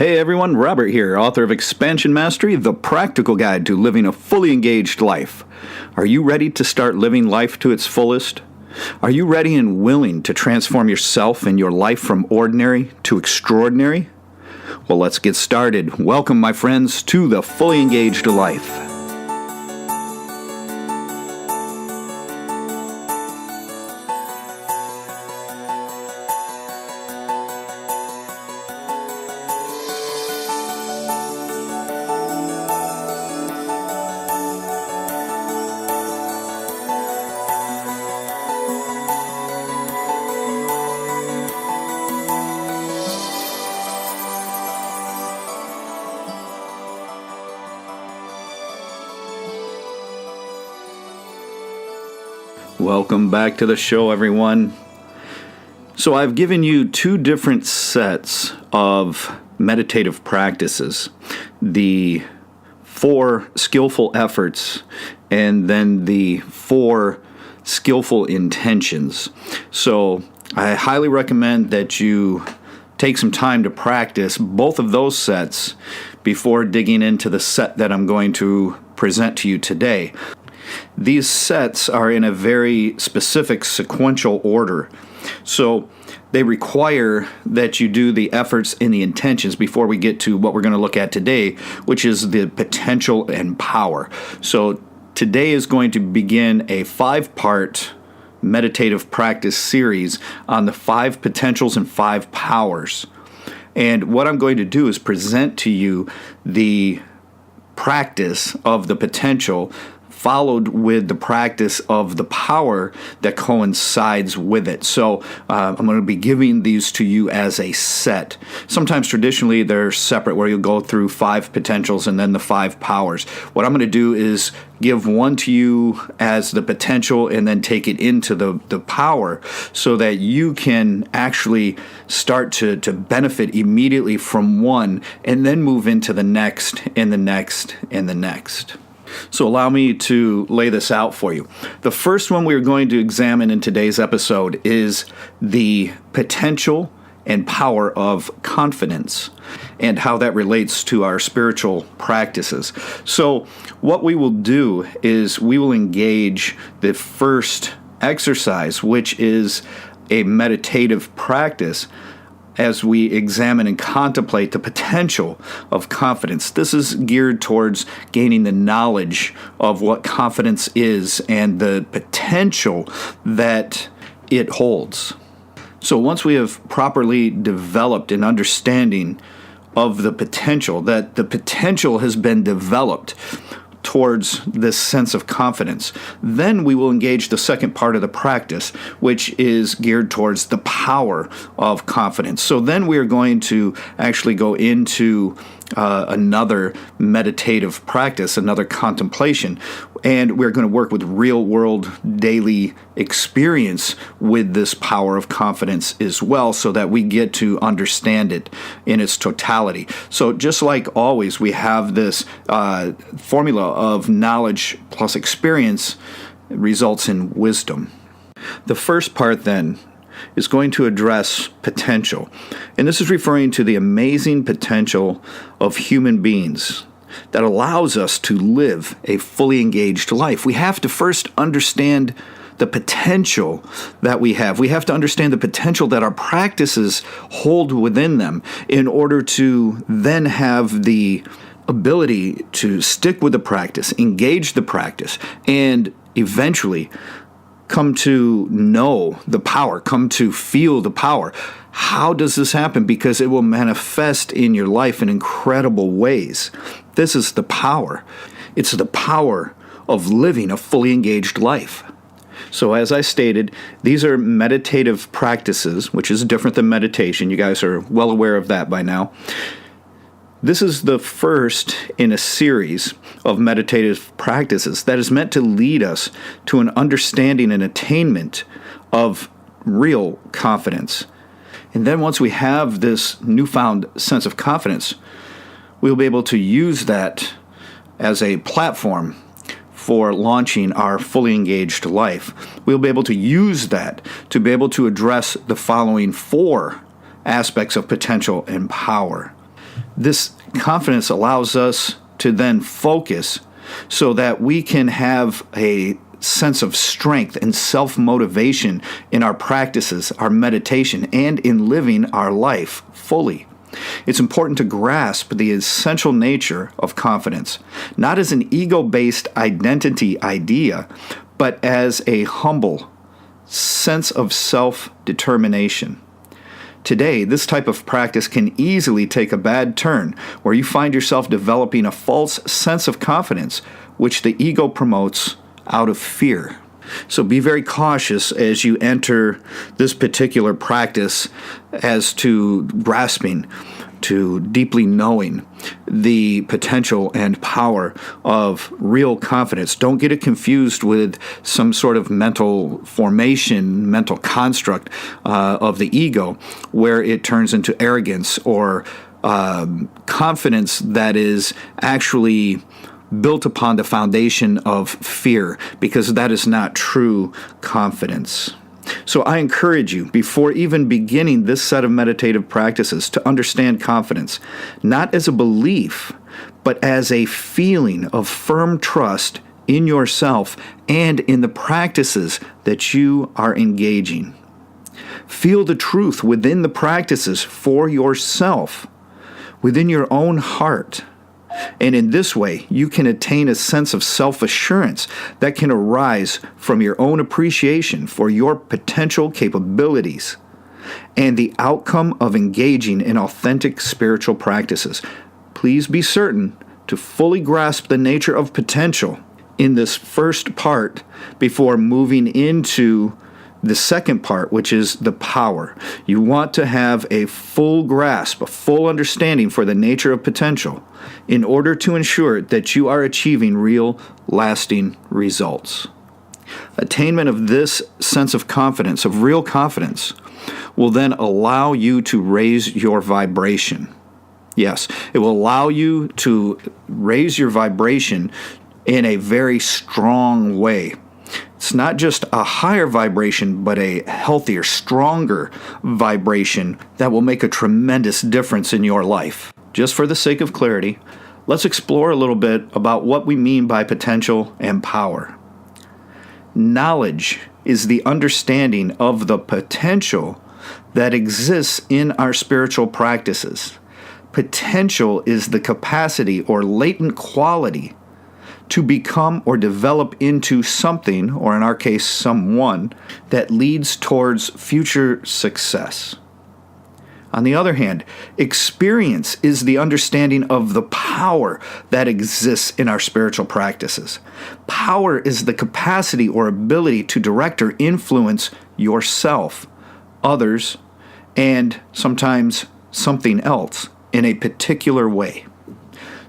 Hey everyone, Robert here, author of Expansion Mastery, the practical guide to living a fully engaged life. Are you ready to start living life to its fullest? Are you ready and willing to transform yourself and your life from ordinary to extraordinary? Well, let's get started. Welcome, my friends, to the Fully Engaged Life. Welcome back to the show, everyone. So I've given you two different sets of meditative practices. The 4 skillful efforts and then the 4 skillful intentions. So I highly recommend that you take some time to practice both of those sets before digging into the set that I'm going to present to you today. These sets are in a very specific sequential order. So they require that you do the efforts and the intentions before we get to what we're going to look at today, which is the potential and power. So today is going to begin a 5-part meditative practice series on the 5 potentials and 5 powers. And what I'm going to do is present to you the practice of the potential followed with the practice of the power that coincides with it. So I'm going to be giving these to you as a set. Sometimes traditionally they're separate, where you'll go through 5 potentials and then the 5 powers. What I'm going to do is give one to you as the potential and then take it into the power, so that you can actually start to benefit immediately from one and then move into the next and the next and the next. So allow me to lay this out for you. The first one we're going to examine in today's episode is the potential and power of confidence and how that relates to our spiritual practices. So what we will do is we will engage the first exercise, which is a meditative practice, as we examine and contemplate the potential of confidence. This is geared towards gaining the knowledge of what confidence is and the potential that it holds. So once we have properly developed an understanding of the potential, that the potential has been developed towards this sense of confidence, then we will engage the second part of the practice, which is geared towards the power of confidence. So then we are going to actually go into another meditative practice, another contemplation, and we're going to work with real-world daily experience with this power of confidence as well, so that we get to understand it in its totality. So just like always, we have this formula of knowledge plus experience results in wisdom. The first part then is going to address potential. And this is referring to the amazing potential of human beings that allows us to live a fully engaged life. We have to first understand the potential that we have. We have to understand the potential that our practices hold within them in order to then have the ability to stick with the practice, engage the practice, and eventually come to know the power, come to feel the power. How does this happen? Because it will manifest in your life in incredible ways. This is the power. It's the power of living a fully engaged life. So as I stated, these are meditative practices, which is different than meditation. You guys are well aware of that by now. This is the first in a series of meditative practices that is meant to lead us to an understanding and attainment of real confidence. And then once we have this newfound sense of confidence, we'll be able to use that as a platform for launching our fully engaged life. We'll be able to use that to be able to address the following 4 aspects of potential and power. This confidence allows us to then focus so that we can have a sense of strength and self-motivation in our practices, our meditation, and in living our life fully. It's important to grasp the essential nature of confidence, not as an ego-based identity idea, but as a humble sense of self-determination. Today, this type of practice can easily take a bad turn, where you find yourself developing a false sense of confidence, which the ego promotes out of fear. So be very cautious as you enter this particular practice as to grasping, to deeply knowing the potential and power of real confidence. Don't get it confused with some sort of mental formation, mental construct of the ego, where it turns into arrogance or confidence that is actually built upon the foundation of fear, because that is not true confidence. So I encourage you, before even beginning this set of meditative practices, to understand confidence, not as a belief, but as a feeling of firm trust in yourself and in the practices that you are engaging. Feel the truth within the practices for yourself, within your own heart. And in this way, you can attain a sense of self-assurance that can arise from your own appreciation for your potential capabilities and the outcome of engaging in authentic spiritual practices. Please be certain to fully grasp the nature of potential in this first part before moving into the second part, which is the power. You want to have a full grasp, a full understanding for the nature of potential in order to ensure that you are achieving real, lasting results. Attainment of this sense of confidence, of real confidence, will then allow you to raise your vibration. Yes, it will allow you to raise your vibration in a very strong way. It's not just a higher vibration, but a healthier, stronger vibration that will make a tremendous difference in your life. Just for the sake of clarity, let's explore a little bit about what we mean by potential and power. Knowledge is the understanding of the potential that exists in our spiritual practices. Potential is the capacity or latent quality to become or develop into something, or in our case, someone, that leads towards future success. On the other hand, experience is the understanding of the power that exists in our spiritual practices. Power is the capacity or ability to direct or influence yourself, others, and sometimes something else in a particular way.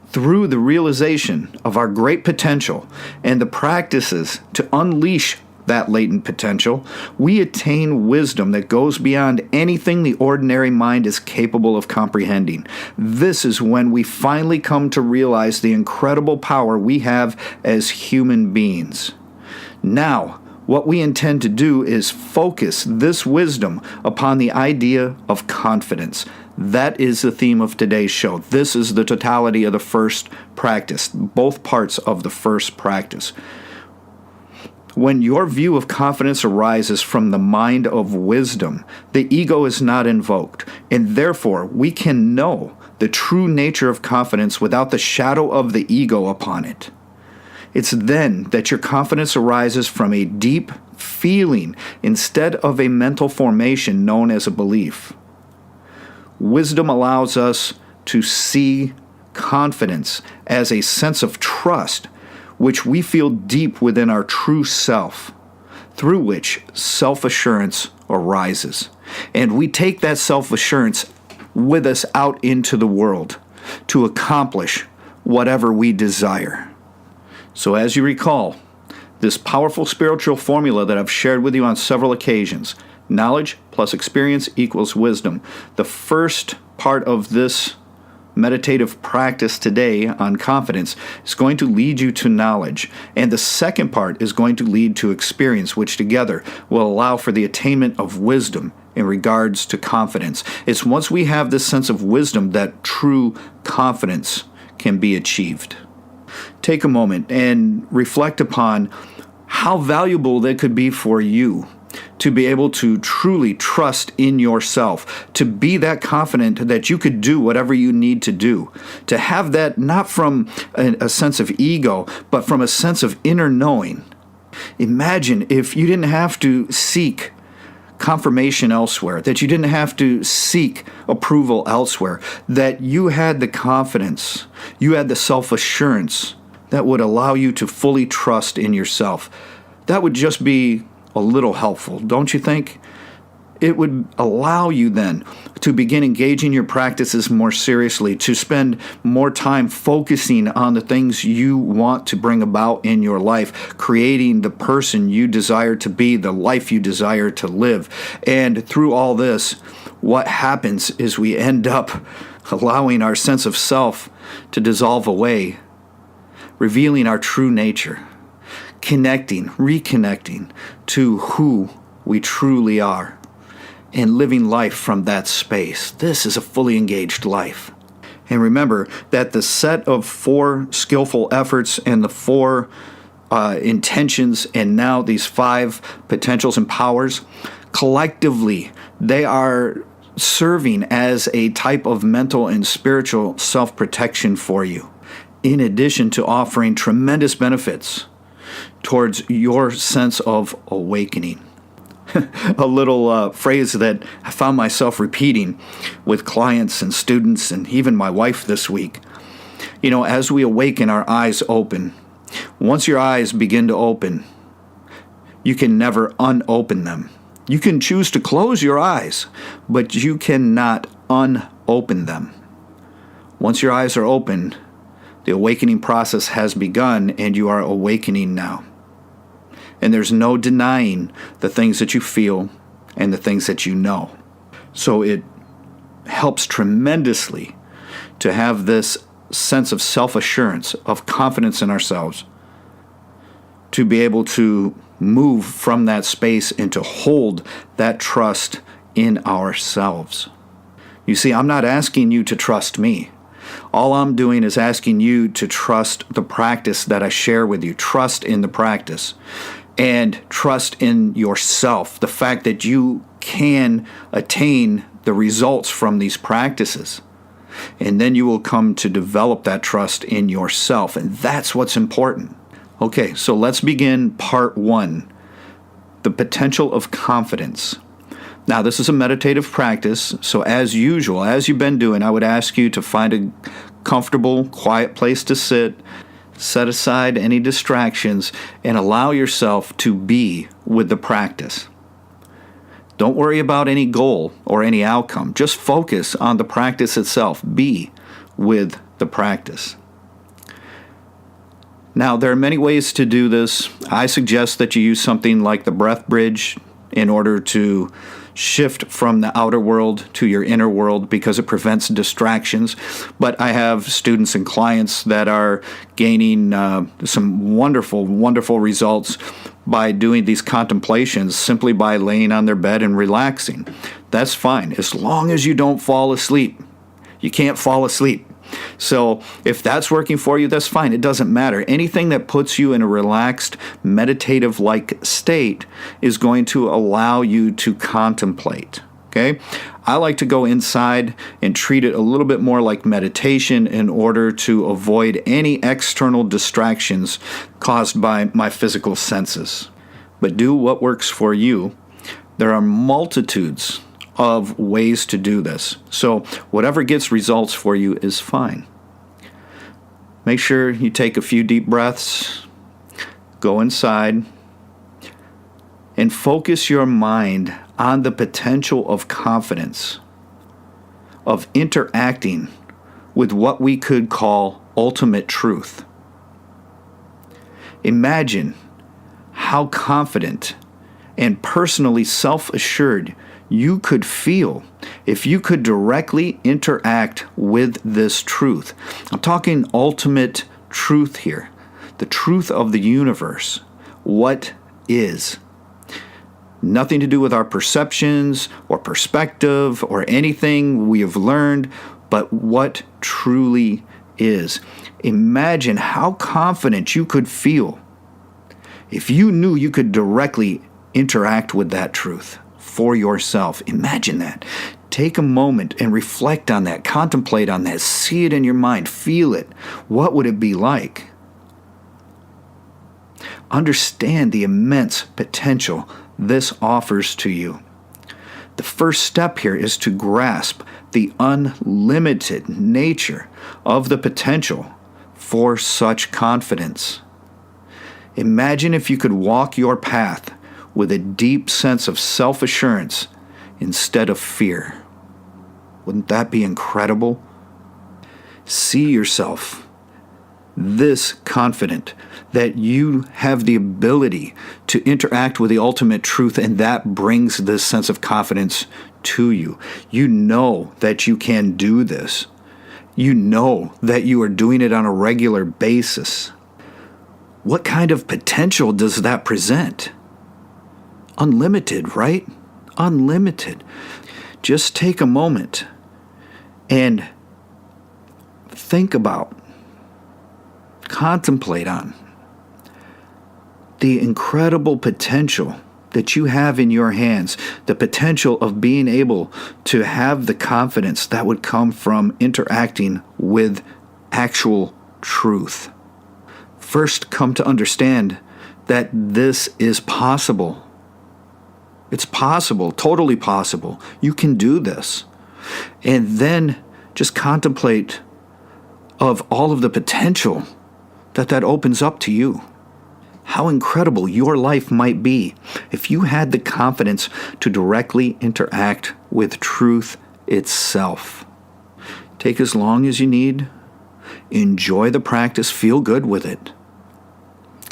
Through the realization of our great potential and the practices to unleash that latent potential, we attain wisdom that goes beyond anything the ordinary mind is capable of comprehending. This is when we finally come to realize the incredible power we have as human beings. Now, what we intend to do is focus this wisdom upon the idea of confidence. That is the theme of today's show. This is the totality of the first practice, both parts of the first practice. When your view of confidence arises from the mind of wisdom, the ego is not invoked, and therefore we can know the true nature of confidence without the shadow of the ego upon it. It's then that your confidence arises from a deep feeling instead of a mental formation known as a belief. Wisdom allows us to see confidence as a sense of trust, which we feel deep within our true self, through which self-assurance arises. And we take that self-assurance with us out into the world to accomplish whatever we desire. So as you recall, this powerful spiritual formula that I've shared with you on several occasions, knowledge plus experience equals wisdom. The first part of this meditative practice today on confidence is going to lead you to knowledge, and the second part is going to lead to experience, which together will allow for the attainment of wisdom in regards to confidence. It's once we have this sense of wisdom that true confidence can be achieved. Take a moment and reflect upon how valuable that could be for you to be able to truly trust in yourself, to be that confident that you could do whatever you need to do, to have that not from a sense of ego, but from a sense of inner knowing. Imagine if you didn't have to seek confirmation elsewhere, that you didn't have to seek approval elsewhere, that you had the confidence, you had the self-assurance that would allow you to fully trust in yourself. That would just be a little helpful, don't you think? It would allow you then to begin engaging your practices more seriously, to spend more time focusing on the things you want to bring about in your life, creating the person you desire to be, the life you desire to live. And through all this, what happens is we end up allowing our sense of self to dissolve away, revealing our true nature, reconnecting to who we truly are, and living life from that space. This is a fully engaged life. And remember that the set of 4 skillful efforts and the 4 intentions and now these 5 potentials and powers, collectively, they are serving as a type of mental and spiritual self-protection for you, in addition to offering tremendous benefits towards your sense of awakening. A little phrase that I found myself repeating with clients and students and even my wife this week. You know, as we awaken, our eyes open. Once your eyes begin to open, you can never unopen them. You can choose to close your eyes, but you cannot unopen them. Once your eyes are open, the awakening process has begun, and you are awakening now. And there's no denying the things that you feel and the things that you know. So it helps tremendously to have this sense of self-assurance, of confidence in ourselves, to be able to move from that space and to hold that trust in ourselves. You see, I'm not asking you to trust me. All I'm doing is asking you to trust the practice that I share with you. Trust in the practice. And trust in yourself, the fact that you can attain the results from these practices. And then you will come to develop that trust in yourself. And that's what's important. Okay, so let's begin part 1, the potential of confidence. Now, this is a meditative practice, so as usual, as you've been doing, I would ask you to find a comfortable, quiet place to sit, set aside any distractions, and allow yourself to be with the practice. Don't worry about any goal or any outcome. Just focus on the practice itself. Be with the practice. Now, there are many ways to do this. I suggest that you use something like the breath bridge in order to shift from the outer world to your inner world because it prevents distractions. But I have students and clients that are gaining some wonderful, wonderful results by doing these contemplations simply by laying on their bed and relaxing. That's fine, as long as you don't fall asleep. You can't fall asleep. So if that's working for you, that's fine. It doesn't matter. Anything that puts you in a relaxed, meditative-like state is going to allow you to contemplate. Okay? I like to go inside and treat it a little bit more like meditation in order to avoid any external distractions caused by my physical senses. But do what works for you. There are multitudes of ways to do this. So whatever gets results for you is fine. Make sure you take a few deep breaths, go inside, and focus your mind on the potential of confidence, of interacting with what we could call ultimate truth. Imagine how confident and personally self-assured you could feel if you could directly interact with this truth. I'm talking ultimate truth here, the truth of the universe, what is. Nothing to do with our perceptions or perspective or anything we have learned, but what truly is. Imagine how confident you could feel if you knew you could directly interact with that truth for yourself. Imagine that. Take a moment and reflect on that, contemplate on that, see it in your mind, feel it. What would it be like? Understand the immense potential this offers to you. The first step here is to grasp the unlimited nature of the potential for such confidence. Imagine if you could walk your path with a deep sense of self-assurance instead of fear. Wouldn't that be incredible? See yourself this confident that you have the ability to interact with the ultimate truth, and that brings this sense of confidence to you. You know that you can do this. You know that you are doing it on a regular basis. What kind of potential does that present? Unlimited, right? Unlimited. Just take a moment and think about, contemplate on the incredible potential that you have in your hands, the potential of being able to have the confidence that would come from interacting with actual truth. First, come to understand that this is possible. It's possible, totally possible. You can do this. And then just contemplate of all of the potential that opens up to you. How incredible your life might be if you had the confidence to directly interact with truth itself. Take as long as you need. Enjoy the practice. Feel good with it.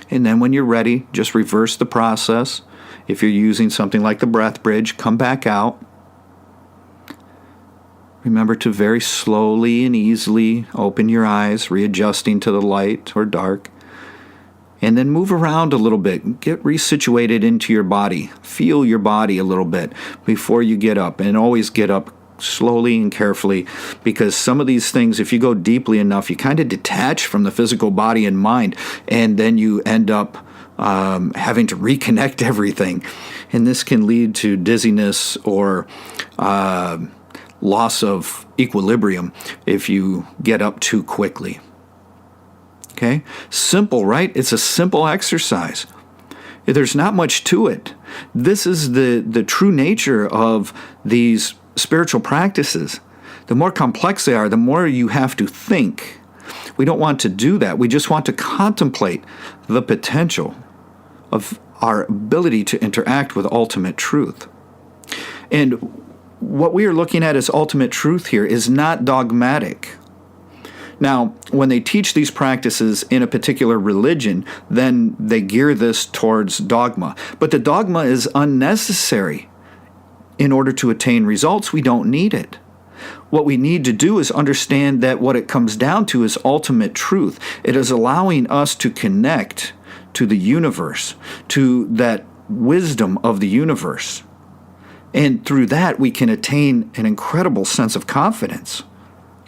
And then when you're ready, just reverse the process. If you're using something like the breath bridge, come back out. Remember to very slowly and easily open your eyes, readjusting to the light or dark. And then move around a little bit. Get resituated into your body. Feel your body a little bit before you get up. And always get up slowly and carefully, because some of these things, if you go deeply enough, you kind of detach from the physical body and mind, and then you end up having to reconnect everything. And this can lead to dizziness or loss of equilibrium if you get up too quickly. Okay? Simple, right? It's a simple exercise. There's not much to it. This is the true nature of these spiritual practices. The more complex they are, the more you have to think. We don't want to do that. We just want to contemplate the potential of our ability to interact with ultimate truth. And what we are looking at as ultimate truth here is not dogmatic. Now, when they teach these practices in a particular religion, then they gear this towards dogma. But the dogma is unnecessary. In order to attain results, we don't need it. What we need to do is understand that what it comes down to is ultimate truth. It is allowing us to connect to the universe, to that wisdom of the universe. And through that, we can attain an incredible sense of confidence.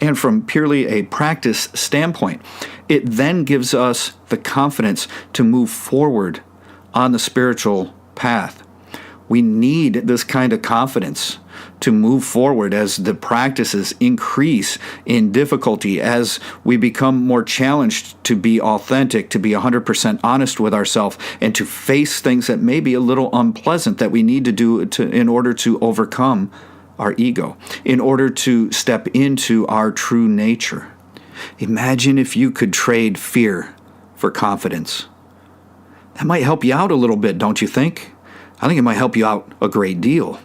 And from purely a practice standpoint, it then gives us the confidence to move forward on the spiritual path. We need this kind of confidence to move forward as the practices increase in difficulty, as we become more challenged to be authentic, to be 100% honest with ourselves, and to face things that may be a little unpleasant that we need to do in order to overcome our ego, in order to step into our true nature. Imagine if you could trade fear for confidence. That might help you out a little bit, don't you think? I think it might help you out a great deal.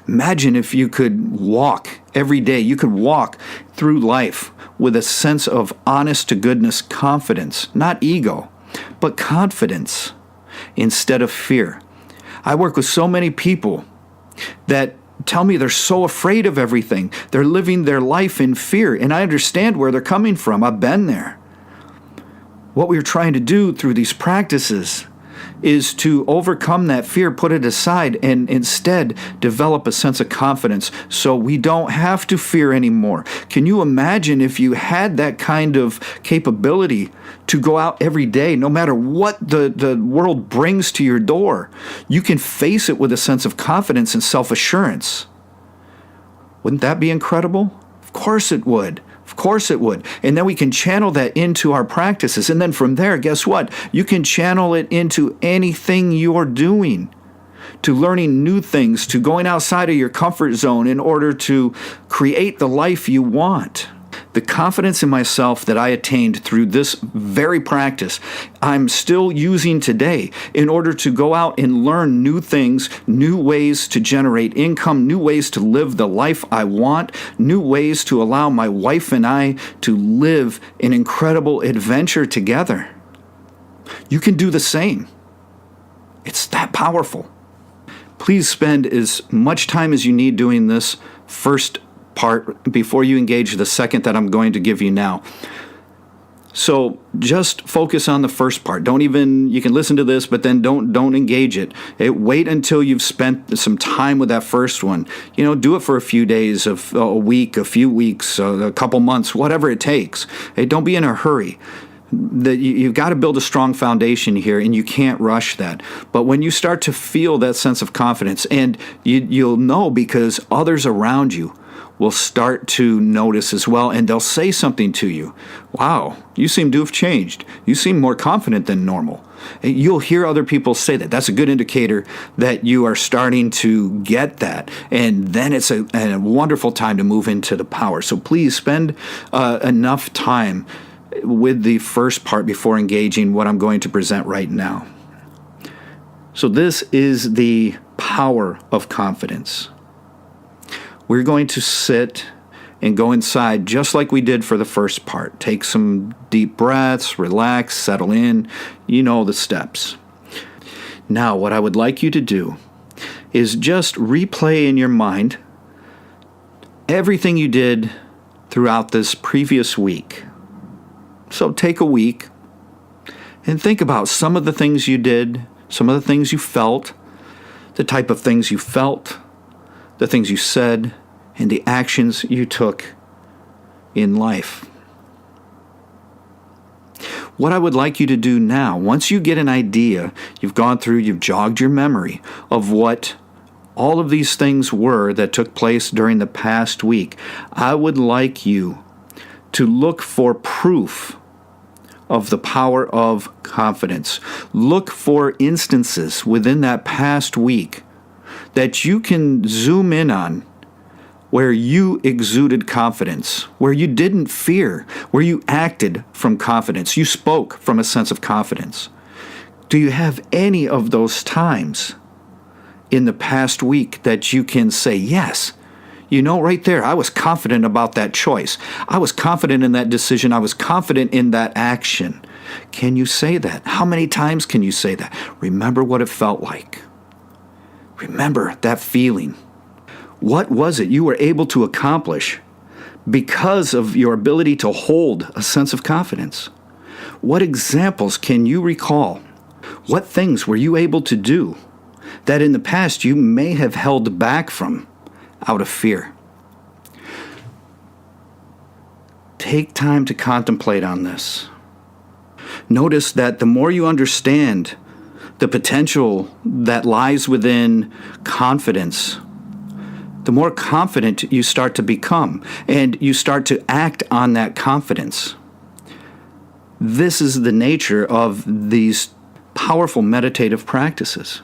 Imagine if you could walk every day, you could walk through life with a sense of honest-to-goodness confidence, not ego, but confidence instead of fear. I work with so many people that tell me they're so afraid of everything. They're living their life in fear, and I understand where they're coming from. I've been there. What we're trying to do through these practices is to overcome that fear, put it aside, and instead develop a sense of confidence so we don't have to fear anymore. Can you imagine if you had that kind of capability to go out every day, no matter what the world brings to your door? You can face it with a sense of confidence and self-assurance. Wouldn't that be incredible? Of course it would. Of course it would. And then we can channel that into our practices. And then from there, guess what? You can channel it into anything you're doing, to learning new things, to going outside of your comfort zone in order to create the life you want. The confidence in myself that I attained through this very practice, I'm still using today in order to go out and learn new things, new ways to generate income, new ways to live the life I want, new ways to allow my wife and I to live an incredible adventure together. You can do the same. It's that powerful. Please spend as much time as you need doing this first part before you engage the second that I'm going to give you now. So just focus on the first part. You can listen to this, but then don't engage it. Wait until you've spent some time with that first one. Do it for a few days, a week, a few weeks, a couple months, whatever it takes. Don't be in a hurry. You've got to build a strong foundation here, and you can't rush that. But when you start to feel that sense of confidence, and you'll know because others around you will start to notice as well, and they'll say something to you. Wow, you seem to have changed. You seem more confident than normal. You'll hear other people say that. That's a good indicator that you are starting to get that. And then it's a wonderful time to move into the power. So please spend enough time with the first part before engaging what I'm going to present right now. So this is the power of confidence. We're going to sit and go inside just like we did for the first part. Take some deep breaths, relax, settle in. You know the steps. Now, what I would like you to do is just replay in your mind everything you did throughout this previous week. So take a week and think about some of the things you did, some of the things you felt, the type of things you felt, the things you said, and the actions you took in life. What I would like you to do now, once you get an idea, you've jogged your memory of what all of these things were that took place during the past week, I would like you to look for proof of the power of confidence. Look for instances within that past week that you can zoom in on where you exuded confidence, where you didn't fear, where you acted from confidence, you spoke from a sense of confidence. Do you have any of those times in the past week that you can say, yes, right there, I was confident about that choice. I was confident in that decision. I was confident in that action. Can you say that? How many times can you say that? Remember what it felt like. Remember that feeling. What was it you were able to accomplish because of your ability to hold a sense of confidence? What examples can you recall? What things were you able to do that in the past you may have held back from out of fear? Take time to contemplate on this. Notice that the more you understand the potential that lies within confidence, the more confident you start to become, and you start to act on that confidence. This is the nature of these powerful meditative practices.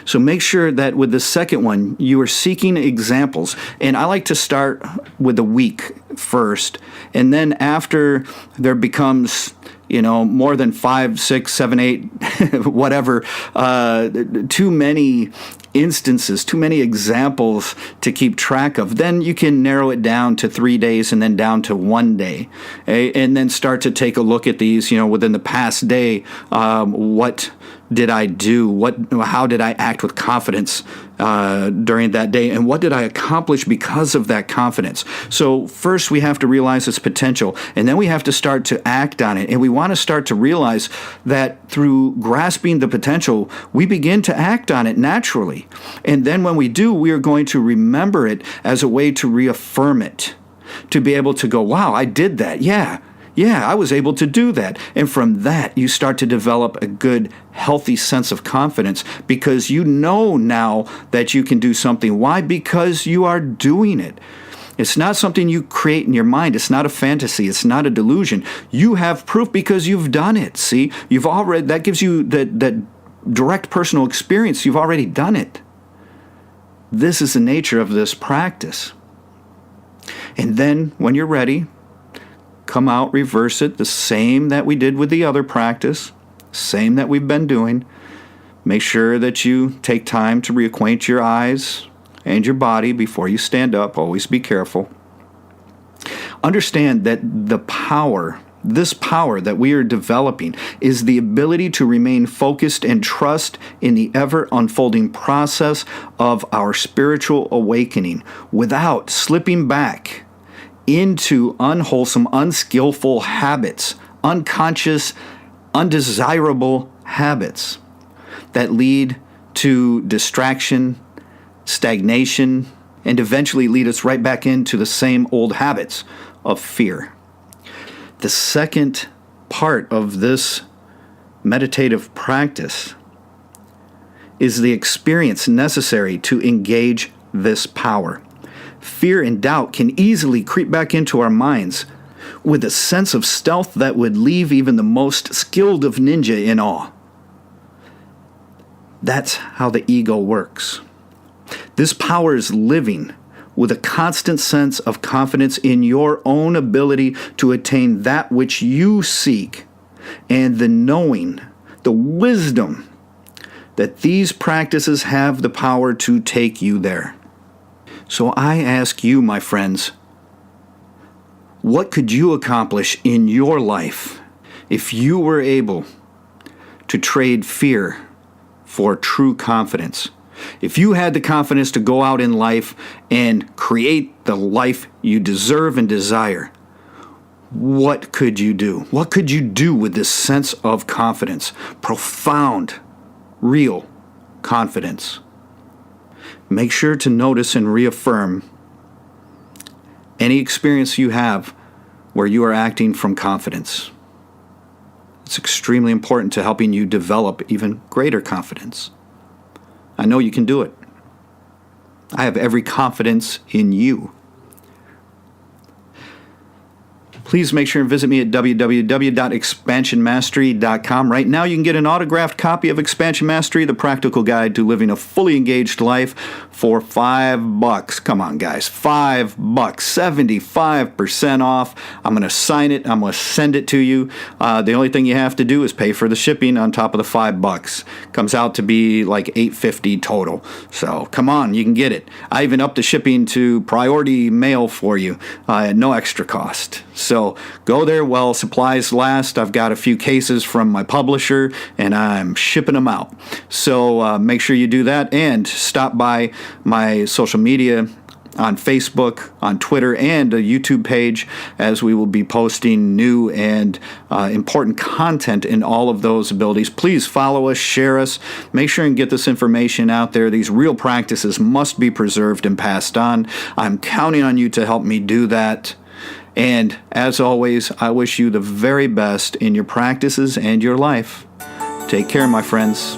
So make sure that with the second one, you are seeking examples. And I like to start with a week first. And then after there becomes, more than 5, 6, 7, 8, whatever, too many instances, too many examples to keep track of, then you can narrow it down to 3 days and then down to 1 day. And then start to take a look at these, within the past day, what did I do? How did I act with confidence during that day? And what did I accomplish because of that confidence? So first we have to realize its potential, and then we have to start to act on it. And we want to start to realize that through grasping the potential, we begin to act on it naturally. And then when we do, we are going to remember it as a way to reaffirm it, to be able to go, wow, I did that. Yeah, I was able to do that. And from that, you start to develop a good, healthy sense of confidence because you know now that you can do something. Why? Because you are doing it. It's not something you create in your mind. It's not a fantasy. It's not a delusion. You have proof because you've done it. See, that gives you that direct personal experience. You've already done it. This is the nature of this practice. And then when you're ready, come out, reverse it, the same that we did with the other practice, same that we've been doing. Make sure that you take time to reacquaint your eyes and your body before you stand up. Always be careful. Understand that this power that we are developing is the ability to remain focused and trust in the ever-unfolding process of our spiritual awakening without slipping back into unwholesome, unskillful habits, unconscious, undesirable habits that lead to distraction, stagnation, and eventually lead us right back into the same old habits of fear. The second part of this meditative practice is the experience necessary to engage this power. Fear and doubt can easily creep back into our minds with a sense of stealth that would leave even the most skilled of ninja in awe. That's how the ego works. This power is living with a constant sense of confidence in your own ability to attain that which you seek, and the knowing, the wisdom that these practices have the power to take you there. So I ask you, my friends, what could you accomplish in your life if you were able to trade fear for true confidence? If you had the confidence to go out in life and create the life you deserve and desire, what could you do? What could you do with this sense of confidence? Profound, real confidence. Make sure to notice and reaffirm any experience you have where you are acting from confidence. It's extremely important to helping you develop even greater confidence. I know you can do it. I have every confidence in you. Please make sure and visit me at www.expansionmastery.com. Right now you can get an autographed copy of Expansion Mastery, the practical guide to living a fully engaged life, for $5. Come on, guys, $5, 75% off. I'm going to sign it. I'm going to send it to you. The only thing you have to do is pay for the shipping on top of the $5. Comes out to be like $8.50 total. So come on, you can get it. I even upped the shipping to priority mail for you at no extra cost. So go there while supplies last. I've got a few cases from my publisher, and I'm shipping them out. So make sure you do that, and stop by my social media on Facebook, on Twitter, and a YouTube page, as we will be posting new and important content in all of those abilities. Please follow us, share us, make sure and get this information out there. These real practices must be preserved and passed on. I'm counting on you to help me do that. And as always, I wish you the very best in your practices and your life. Take care, my friends.